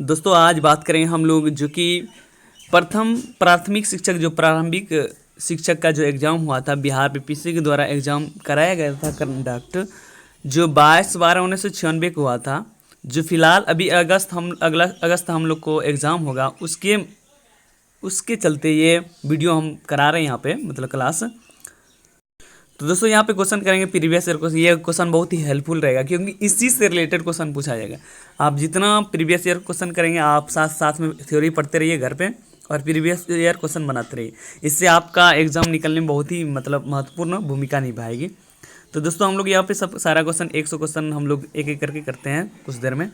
दोस्तों आज बात करें हम लोग जो कि प्रथम प्राथमिक शिक्षक जो प्रारंभिक शिक्षक का जो एग्ज़ाम हुआ था बिहार पीपीसी के द्वारा एग्ज़ाम कराया गया था कंडक्ट, जो 22/12/1996 को हुआ था। जो फिलहाल अभी अगला अगस्त हम लोग को एग्ज़ाम होगा, उसके चलते ये वीडियो हम करा रहे हैं यहाँ पे, मतलब क्लास। तो दोस्तों यहाँ पे क्वेश्चन करेंगे प्रीवियस ईयर क्वेश्चन। ये क्वेश्चन बहुत ही हेल्पफुल रहेगा क्योंकि इसी से रिलेटेड क्वेश्चन पूछा जाएगा। आप जितना प्रीवियस ईयर क्वेश्चन करेंगे, आप साथ साथ में थ्योरी पढ़ते रहिए घर पे और प्रीवियस ईयर क्वेश्चन बनाते रहिए। इससे आपका एग्जाम निकलने में बहुत ही महत्वपूर्ण भूमिका निभाएगी। तो दोस्तों हम लोग यहाँ पे सब सारा क्वेश्चन 100 क्वेश्चन हम लोग एक एक करके करते हैं कुछ देर में।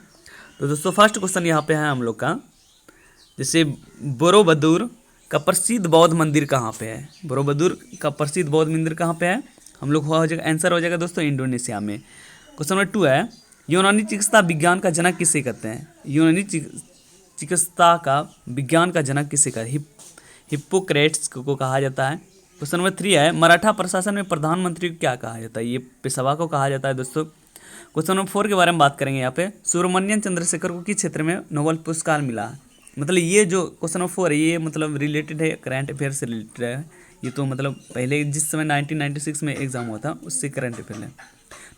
तो दोस्तों फर्स्ट क्वेश्चन यहाँ पे है हम लोग का, जैसे बोरोबदूर का प्रसिद्ध बौद्ध मंदिर कहाँ पे है। बोरोबदूर का प्रसिद्ध बौद्ध मंदिर कहाँ पे है, हम लोग हो जाएगा आंसर हो जाएगा दोस्तों इंडोनेशिया में। क्वेश्चन नंबर 2 है, यूनानी चिकित्सा विज्ञान का जनक किसे कहते हैं। यूनानी चिकित्सा का विज्ञान का जनक किसे कहते हैं, हिप्पोक्रेट्स को कहा जाता है। क्वेश्चन नंबर 3 है, मराठा प्रशासन में प्रधानमंत्री को क्या कहा जाता है। ये पेशवा को कहा जाता है दोस्तों। क्वेश्चन नंबर 4 के बारे में बात करेंगे यहाँ पे, सुब्रमण्यम चंद्रशेखर को किस क्षेत्र में नोबेल पुरस्कार मिला। मतलब ये जो क्वेश्चन नंबर 4 है ये मतलब रिलेटेड है, करंट अफेयर से रिलेटेड है। ये तो मतलब पहले जिस समय 1996 में एग्ज़ाम हुआ था उससे करंट अफेयर है।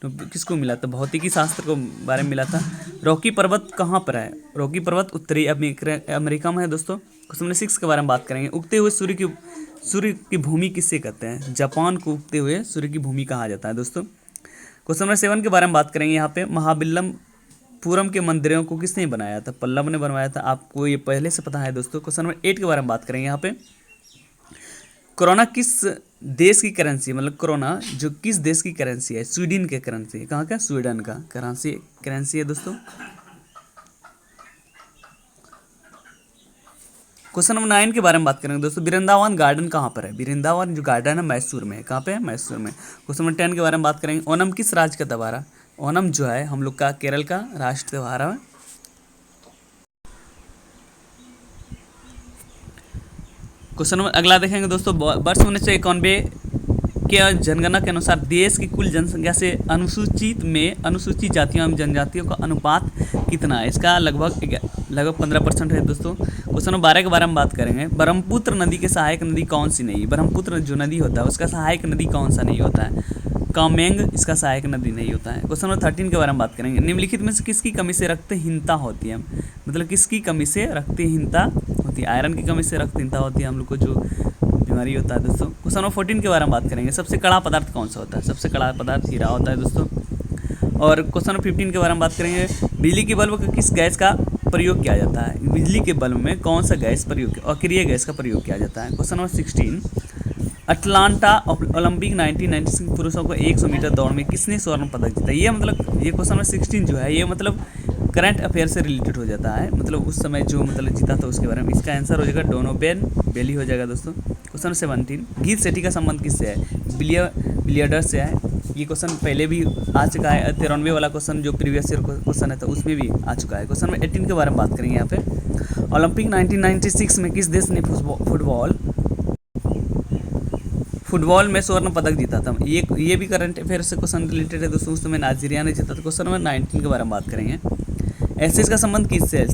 तो किसको मिला था, भौतिकी शास्त्र को बारे में मिला था। रॉकी पर्वत कहाँ पर है। रॉकी पर्वत उत्तरी अमेरिका में है दोस्तों। क्वेश्चन नंबर 6 के बारे में बात करेंगे, उगते हुए सूर्य की भूमि किससे कहते हैं। जापान को उगते हुए सूर्य की भूमि कहा जाता है दोस्तों। क्वेश्चन नंबर 7 के बारे में बात करेंगे यहाँ पे, महाबलिपुरम के मंदिरों को किसने बनाया था। पल्लव ने बनवाया था, आपको ये पहले से पता है दोस्तों। क्वेश्चन नंबर 8 के बारे में बात करेंगे यहाँ पे, कोरोना किस देश की करेंसी, मतलब कोरोना जो किस देश की करेंसी है। स्वीडन के करेंसी है। कहाँ का, स्वीडन का करेंसी है दोस्तों। क्वेश्चन नंबर 9 के बारे में बात करेंगे दोस्तों, वृंदावन गार्डन कहाँ पर है। वृंदावन जो गार्डन है मैसूर में है। कहाँ पे है, मैसूर में। क्वेश्चन नंबर 10 के बारे में बात करेंगे, ओणम किस राज्य का त्योहार है। ओणम जो है हम लोग का केरल का राष्ट्र त्योहार है। क्वेश्चन नंबर अगला देखेंगे दोस्तों, वर्ष 1991 के जनगणना के अनुसार देश की कुल जनसंख्या से अनुसूचित जातियों एवं जनजातियों का अनुपात कितना है। इसका लगभग 15% है दोस्तों। क्वेश्चन नंबर 12 के बारे में बात करेंगे, ब्रह्मपुत्र नदी के सहायक नदी कौन सी नहीं। ब्रह्मपुत्र जो नदी होता है उसका सहायक नदी कौन सा नहीं होता है। कामेंग इसका सहायक नदी नहीं होता है। क्वेश्चन नंबर 13 के बारे में बात करेंगे, निम्नलिखित में से किसकी कमी से रक्तहीनता होती है। मतलब किसकी कमी से रक्तहीनता होती है। आयरन की कमी से रक्तहीनता होती है हम लोग को जो बीमारी होता है दोस्तों। क्वेश्चन नंबर 14 के बारे में बात करेंगे, सबसे कड़ा पदार्थ कौन सा होता है। सबसे कड़ा पदार्थ हीरा होता है दोस्तों। और क्वेश्चन नंबर 15 के बारे में बात करेंगे, बिजली के बल्ब का किस गैस का प्रयोग किया जाता है। बिजली के बल्ब में कौन सा गैस प्रयोग, अक्रिय गैस का प्रयोग किया जाता है। क्वेश्चन नंबर 16, अटलांटा ओलंपिक 1996 पुरुषों को 100 मीटर दौड़ में किसने स्वर्ण पदक जीता। ये मतलब ये क्वेश्चन नंबर 16 जो है ये मतलब करंट अफेयर से रिलेटेड हो जाता है। मतलब उस समय जो मतलब जीता था उसके बारे में। इसका आंसर हो जाएगा डोनोबेन बेली हो जाएगा दोस्तों। क्वेश्चन 17, गीत सेठी का संबंध किससे है। बिलियर्डर से है। ये क्वेश्चन पहले भी आ चुका है। 93 वाला क्वेश्चन जो प्रीवियस ईयर क्वेश्चन है तो उसमें भी आ चुका है। क्वेश्चन नंबर 18 के बारे में बात करेंगे यहाँ पे, ओलंपिक 1996 में किस देश ने फुटबॉल में स्वर्ण पदक जीता था। ये भी करंट अफेयर से क्वेश्चन रिलेटेड है दोस्तों। उस समय नाइजीरिया ने जीता था। क्वेश्चन नंबर 19 के बारे में बात करेंगे, एसेज का संबंध किससे है।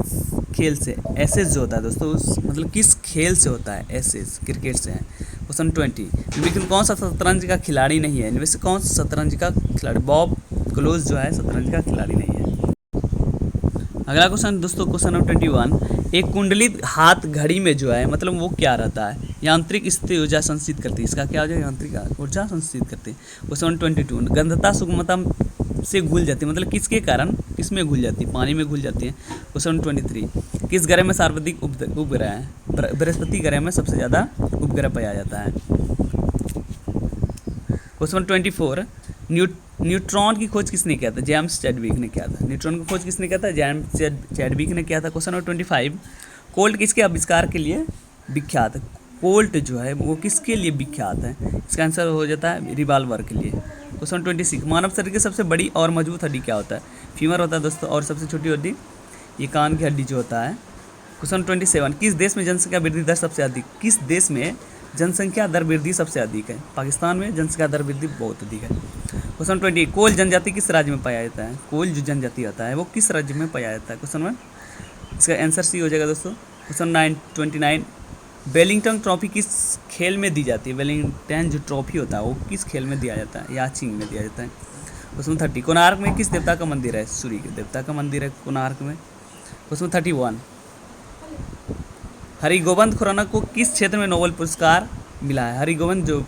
खेल से। एसेज जो होता है दोस्तों मतलब किस खेल से होता है। एसेज क्रिकेट से है। क्वेश्चन 20, लेकिन कौन सा शतरंज का खिलाड़ी नहीं है। इनमें से कौन सा शतरंज का खिलाड़ी, बॉब क्लोज जो है शतरंज का खिलाड़ी नहीं है। अगला क्वेश्चन दोस्तों, क्वेश्चन नंबर 21, एक कुंडलित हाथ घड़ी में जो है मतलब वो क्या रहता है। यांत्रिक स्थिति ऊर्जा संचित करती है। इसका क्या हो जाएगा, यांत्रिक ऊर्जा संचित करती है। क्वेश्चन नंबर 22, गंधता सुगमता से घुल जाती है। मतलब किसके कारण, किसमें घुल जाती है, पानी में घुल जाती है। क्वेश्चन नंबर 23, किस ग्रह में सर्वाधिक उपग्रह है। बृहस्पति ग्रह में सबसे ज़्यादा उपग्रह पाया जाता है। क्वेश्चन नंबर 24, न्यूट्रॉन की खोज किसने किया था। जेम्स चैडविक ने किया था। न्यूट्रॉन की खोज किसने किया था, जेम्स चैडविक ने किया था। क्वेश्चन नंबर 25, कोल्ट किसके आविष्कार के लिए विख्यात है। कोल्ट जो है वो किसके लिए विख्यात है। इसका आंसर हो जाता है रिवाल्वर के लिए। क्वेश्चन 26, मानव शरीर की सबसे बड़ी और मजबूत हड्डी क्या होता है। फीमर होता है दोस्तों। और सबसे छोटी हड्डी ये कान की हड्डी जो होता है। क्वेश्चन 27, किस देश में जनसंख्या वृद्धि दर सबसे अधिक, किस देश में जनसंख्या दर वृद्धि सबसे अधिक है। पाकिस्तान में जनसंख्या दर वृद्धि बहुत अधिक है। क्वेश्चन 20, कोल जनजाति किस राज्य में पाया जाता है। कोल जो जनजाति होता है वो किस राज्य में पाया जाता है। क्वेश्चन इसका आंसर सी हो जाएगा दोस्तों। क्वेश्चन 29, वेलिंगटन ट्रॉफी किस खेल में दी जाती है? वेलिंगटन जो ट्रॉफी होता है वो किस खेल में दिया जाता है? याचिंग में दिया जाता है। क्वेश्चन 30, कोणार्क में किस देवता का मंदिर है? सूर्य के देवता का मंदिर है कोणार्क में। क्वेश्चन 31, हरिगोविंद खुराना को किस क्षेत्र में नोबेल पुरस्कार मिला है? हरिगोविंद जो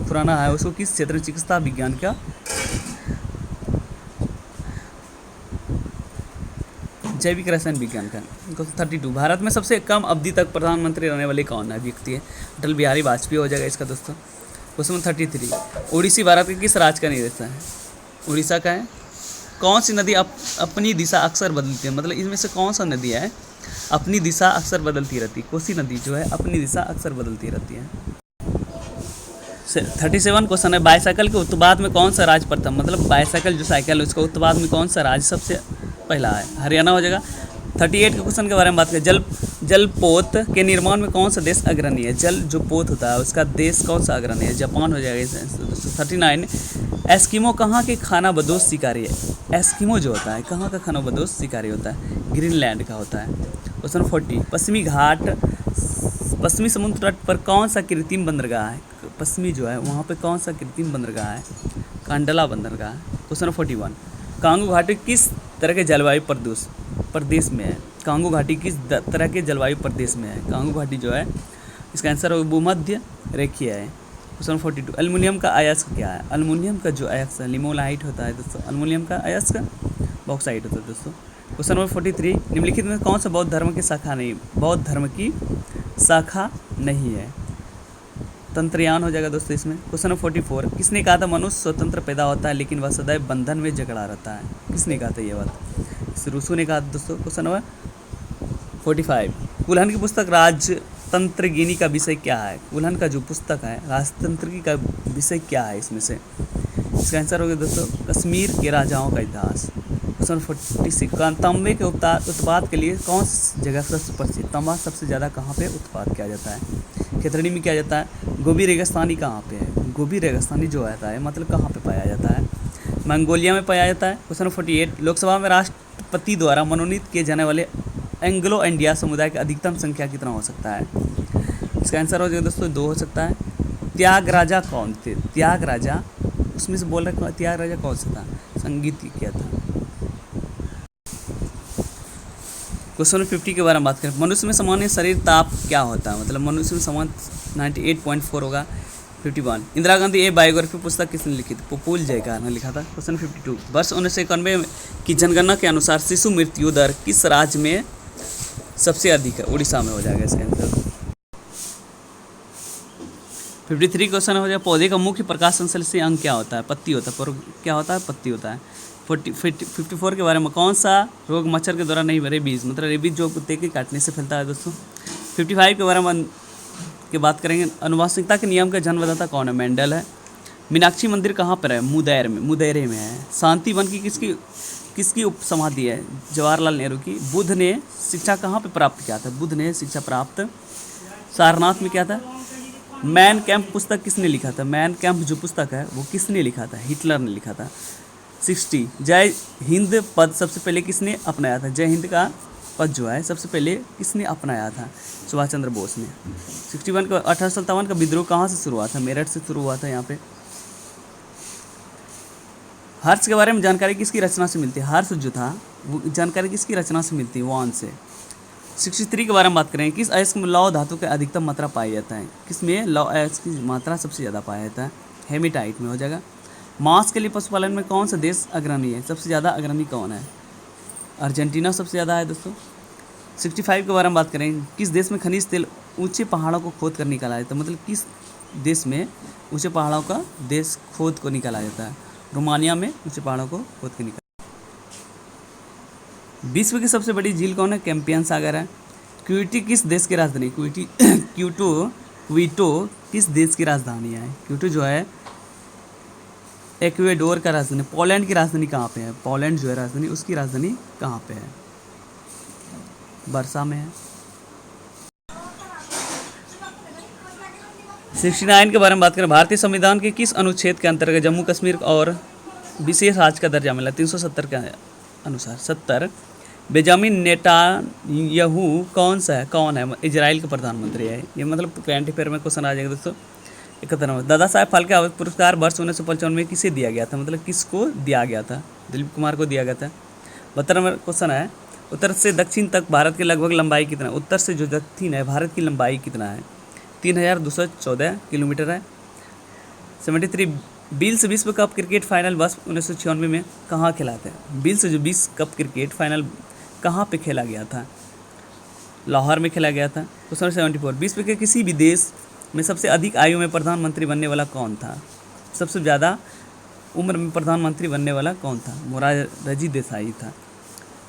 खुराना है उसको किस क्षेत्र में, चिकित्सा विज्ञान का, जैविक रसायन विज्ञान का। 32, भारत में सबसे कम अवधि तक प्रधानमंत्री रहने वाले कौन है व्यक्ति है? अटल बिहारी वाजपेयी हो जाएगा इसका दोस्तों। क्वेश्चन 33, उड़ीसी भारत के किस राज्य का निवासी है? उड़ीसा का है। कौन सी नदी अपनी दिशा अक्सर बदलती है? मतलब इसमें से कौन सा नदी है अपनी दिशा अक्सर बदलती रहती है? कोसी नदी जो है अपनी दिशा अक्सर बदलती रहती है। 37 क्वेश्चन है, बाईसाइकिल के उत्पाद में कौन सा राज्य प्रथम? मतलब बाईसाइकिल जो साइकिल है उसका उत्पाद में कौन सा राज्य सबसे पहला है? हरियाणा हो जाएगा। 38 के क्वेश्चन के बारे में बात करें, जलपोत के निर्माण में कौन सा देश अग्रणी है? जल जो पोत होता है उसका देश कौन सा अग्रणी है? जापान हो जाएगा। 39, एस्किमो कहाँ के खानाबदोश शिकारी है? एस्किमो जो होता है कहाँ का खानाबदोश शिकारी होता है? ग्रीनलैंड का होता है। क्वेश्चन 40, पश्चिमी समुद्र तट पर कौन सा कृत्रिम बंदरगाह है? पश्चिमी जो है वहाँ पे कौन सा कृत्रिम बंदरगाह है? कांडला बंदरगाह। क्वेश्चन 41, कांगू घाटी किस तरह के जलवायु प्रदेश में है? कांगू घाटी किस तरह के जलवायु प्रदेश में है? कांगू घाटी जो है इसका आंसर भूमध्य रेखीय है। क्वेश्चन 42, एल्युमिनियम का अयस्क क्या है? एल्युमिनियम का जो अयस्क है लिमोलाइट होता है दोस्तों। एल्युमिनियम का अयस्क बॉक्साइट होता है दोस्तों। क्वेश्चन नंबर 43, निम्नलिखित में कौन सा बौद्ध धर्म की शाखा नहीं? बौद्ध धर्म की शाखा नहीं है। तंत्रयान हो जाएगा दोस्तों इसमें। क्वेश्चन नंबर 44, किसने कहा था मनुष्य स्वतंत्र पैदा होता है लेकिन वह सदैव बंधन में जकड़ा रहता है? किसने कहा था ये बात? रूसो ने कहा था दोस्तों। क्वेश्चन नंबर 45, कुल्हन की पुस्तक राजतंत्रगिनी का विषय क्या है? कुल्हन का जो पुस्तक है राजतंत्रगिनी का विषय क्या है इसमें से? इसका आंसर हो गया दोस्तों कश्मीर के राजाओं का इतिहास। क्वेश्चन 46, तांबे के उत्पाद के लिए कौन सी जगह सबसे प्रसिद्ध? तांबा सबसे ज़्यादा कहाँ पे उत्पाद किया जाता है? खेतड़ी में किया जाता है। गोबी रेगिस्तानी कहाँ पे है? गोबी रेगिस्तानी जो आता है मतलब कहाँ पे पाया जाता है? मंगोलिया में पाया जाता है। क्वेश्चन 48, लोकसभा में राष्ट्रपति द्वारा मनोनीत किए जाने वाले एंग्लो इंडिया समुदाय की अधिकतम संख्या कितना हो सकता है? इसका आंसर हो जाएगा दोस्तों 2 हो सकता है। त्यागराजा कौन थे? त्यागराजा उसमें से बोल रहे त्यागराजा कौन सा था? संगीत क्या था? क्वेश्चन 50 के बारे में बात करें, मनुष्य में सामान्य शरीर ताप क्या होता है? मतलब मनुष्य में सामान्य 98.4 होगा। 51, इंदिरा गांधी ए बायोग्राफी पुस्तक किसने लिखी थी? प्रफुल्ल जयकार ने लिखा था। क्वेश्चन 52, वर्ष 1991 की जनगणना के अनुसार शिशु मृत्यु दर किस राज्य में सबसे अधिक है? उड़ीसा में हो जाएगा इसका आंसर। 53 क्वेश्चन हो जाएगा, पौधे का मुख्य प्रकाश संश्लेषी अंग क्या होता है? पत्ती होता है। पर क्या होता है? पत्ती होता है। 54 के बारे में, कौन सा रोग मच्छर के द्वारा नहीं? रेबीज, मतलब रेबीज जो कुत्ते के काटने से फैलता है दोस्तों। 55 के बारे में की बात करेंगे, अनुवांशिकता के नियम का जन्मदाता कौन है? मेंडल है। मीनाक्षी मंदिर कहाँ पर है? मुदेरे में है। शांति वन की किसकी उप समाधि है? जवाहरलाल नेहरू की। बुद्ध ने शिक्षा कहाँ पे प्राप्त किया था? बुद्ध ने शिक्षा प्राप्त सारनाथ में किया था। मैन कैंप पुस्तक किसने लिखा था? मैन कैंप जो पुस्तक है वो किसने लिखा था? हिटलर ने लिखा था। 60, जय हिंद पद सबसे पहले किसने अपनाया था? जय हिंद का पद जो है सबसे पहले किसने अपनाया था? सुभाष चंद्र बोस ने। 61 का 1857 का विद्रोह कहाँ से शुरू हुआ था? मेरठ से शुरू हुआ था यहाँ पे। हर्ष के बारे में जानकारी किसकी रचना से मिलती है? हर्ष जो था वो जानकारी किसकी रचना से मिलती है? वान से। 63 के बारे में बात करें, किस अयस्क में लौह धातु की अधिकतम मात्रा पाई जाता है? किसमें लौह अयस्क की मात्रा सबसे ज़्यादा पाया जाता है? हेमेटाइट में हो जाएगा। मांस के लिए पशुपालन में कौन सा देश अग्रणी है? सबसे ज़्यादा अग्रणी कौन है? अर्जेंटीना सबसे ज़्यादा है दोस्तों। 65 के बारे में बात करें, किस देश में खनिज तेल ऊंचे पहाड़ों को खोद कर निकाला जाता है? मतलब किस देश में ऊंचे पहाड़ों का खोद को निकाला जाता है? रोमानिया में ऊंचे पहाड़ों को खोद के निकाला। विश्व की सबसे बड़ी झील कौन है? कैंपियन सागर है। क्यूटो किस देश की राजधानी? क्वीटो किस देश की राजधानी है? क्यूटो जो है इक्वेडोर का राजधानी। पोलैंड की राजधानी कहाँ पे है? पोलैंड जो है राजधानी उसकी राजधानी कहाँ पे है? वर्सा में है। 69 के बारे में बात करें, भारतीय संविधान के किस अनुच्छेद के अंतर्गत जम्मू कश्मीर और विशेष राज्य का दर्जा मिला? 370 के अनुसार 70 बेंजामिन नेतान्याहू कौन है इजराइल का प्रधानमंत्री है। ये मतलब करंट अफेयर में क्वेश्चन आ जाएगा दोस्तों। 71 नंबर, दादा साहब फाल्के अवार्ड पुरस्कार वर्ष 1955 में किसे दिया गया था, मतलब किसको दिया गया था, दिलीप कुमार को दिया गया था। 72 नंबर क्वेश्चन है, उत्तर से दक्षिण तक भारत की लगभग लंबाई कितना है, उत्तर से जो दक्षिण है भारत की लंबाई कितना है, 3214 किलोमीटर है। 73, बिल्स विश्व कप क्रिकेट फाइनल वर्ष 1996 में कहाँ खेला था, बिल्स जो विश्व कप क्रिकेट फाइनल कहाँ पे खेला गया था, लाहौर में खेला गया था। क्वेश्चन 74, विश्व के किसी भी देश में सबसे अधिक आयु में प्रधानमंत्री बनने वाला कौन था, सबसे ज़्यादा उम्र में प्रधानमंत्री बनने वाला कौन था, मोरारजी देसाई था।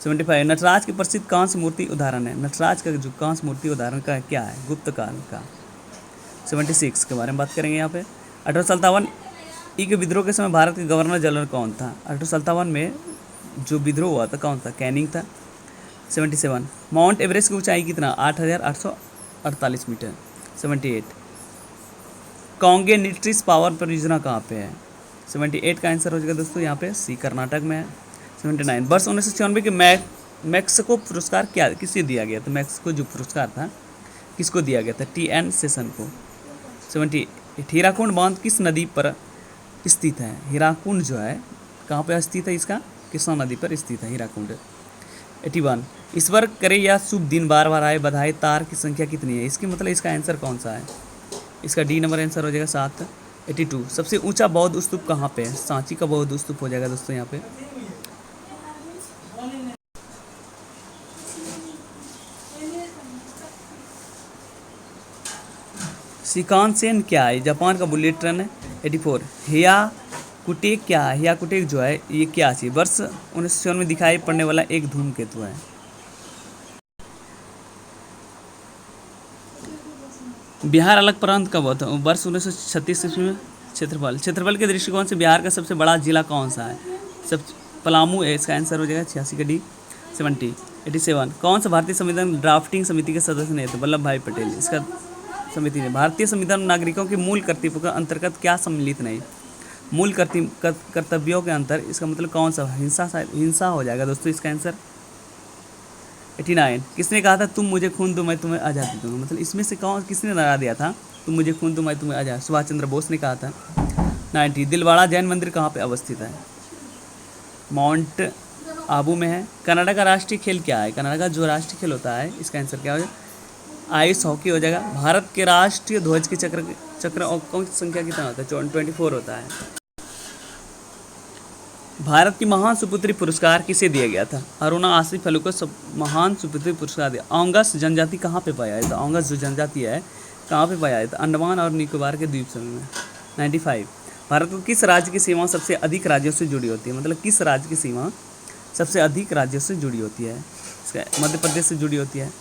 75, नटराज की प्रसिद्ध कांस्य मूर्ति उदाहरण है, नटराज का जो कांस्य मूर्ति उदाहरण का क्या है, गुप्त काल का। 76 के बारे में बात करेंगे यहाँ पे। 1857 के विद्रोह के समय भारत के गवर्नर जनरल कौन था, 1857 में जो विद्रोह हुआ था कौन था, कैनिंग था। 77, माउंट एवरेस्ट की ऊंचाई कितना, 8848 मीटर। 78, कांगे न्यूट्रिस पावर परियोजना कहाँ पे है, 78 का आंसर हो जाएगा दोस्तों यहाँ पे सी, कर्नाटक में है। 79, वर्ष 1996 के मैक्सिको पुरस्कार क्या किसे दिया गया था, मैक्सिको जो पुरस्कार था किसको दिया गया था, TN सेशन को। 78, हीराकुंड बांध किस नदी पर स्थित है, हीराकुंड जो है कहाँ पे स्थित है, इसका कृष्णा नदी पर स्थित है हीराकुंड। 81, ईश्वर करे या शुभ दिन बार बार आए बधाई तार की संख्या कितनी है, इसकी मतलब इसका आंसर कौन सा है, इसका डी नंबर आंसर हो जाएगा 7। 82, सबसे ऊंचा बौद्ध स्तूप कहाँ पे है, सांची का बौद्ध स्तूप हो जाएगा दोस्तों यहाँ पे। शिकानसेन क्या है, जापान का बुलेट ट्रेन है। 84, हियाकुटे क्या है, हियाकुटे जो है ये क्या चीज, वर्ष 1997 में दिखाई पड़ने वाला एक धूमकेतु है। बिहार अलग प्रांत कब होता है, वर्ष 1936 ईस्वी में। क्षेत्रफल के दृष्टिकोण से बिहार का सबसे बड़ा जिला कौन सा है, सब पलामू है, इसका आंसर हो जाएगा 86 का डी। 87, कौन सा भारतीय संविधान ड्राफ्टिंग समिति के सदस्य नहीं थे, वल्लभ भाई पटेल, इसका समिति ने। भारतीय संविधान नागरिकों के मूल कर्तव्यों के अंतर्गत क्या सम्मिलित नहीं, मूल कर्तव्यों के अंतर, इसका मतलब कौन सा, हिंसा हो जाएगा दोस्तों इसका आंसर। 89, किसने कहा था तुम मुझे खून दो मैं तुम्हें आज़ादी दूंगा, मतलब इसमें से कौन किसने लगा दिया था तुम मुझे खून दो मैं तुम्हें आज़ादी, सुभाष चंद्र बोस ने कहा था। 90, दिलवाड़ा जैन मंदिर कहाँ पे अवस्थित है, माउंट आबू में है। कनाडा का राष्ट्रीय खेल क्या है, कनाडा का जो राष्ट्रीय खेल होता है इसका आंसर क्या हो जाएगा, आइस हॉकी हो जाएगा। भारत के राष्ट्रीय ध्वज के चक्र अंकों की संख्या कितना होता है, 24 होता है। भारत की महान सुपुत्री पुरस्कार किसे दिया गया था, अरुणा आसिफ अली को महान सुपुत्री पुरस्कार दिया। ओंगस जनजाति कहाँ पे पाया जाता है, ओंगस जो जनजाति है कहाँ पे पाया जाता है, अंडमान और निकोबार के द्वीप समूह में। 95, भारत को किस राज्य की सीमा सबसे अधिक राज्यों से जुड़ी होती है, मतलब किस राज्य की सीमा सबसे अधिक राज्यों से जुड़ी होती है, इसका मध्य प्रदेश से जुड़ी होती है।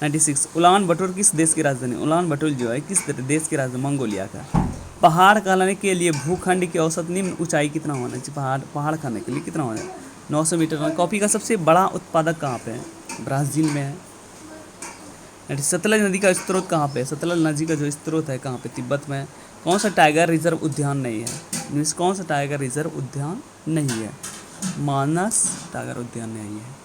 96, उलान बटोर किस देश की राजधानी, उलान बटोर जो है किस देश की राजधानी, मंगोलिया का। पहाड़ कहलाने के लिए भूखंड की औसत निम्न ऊंचाई कितना होना चाहिए, पहाड़ खाने के लिए कितना होना है, 900 मीटर। कॉफी का सबसे बड़ा उत्पादक कहाँ पे है, ब्राज़ील में है। सतलज नदी का स्रोत कहाँ पे है, सतलज नदी का जो स्रोत है कहाँ पे, तिब्बत में है। कौन सा टाइगर रिजर्व उद्यान नहीं है, कौन सा टाइगर रिजर्व उद्यान नहीं है, मानस टाइगर उद्यान नहीं है।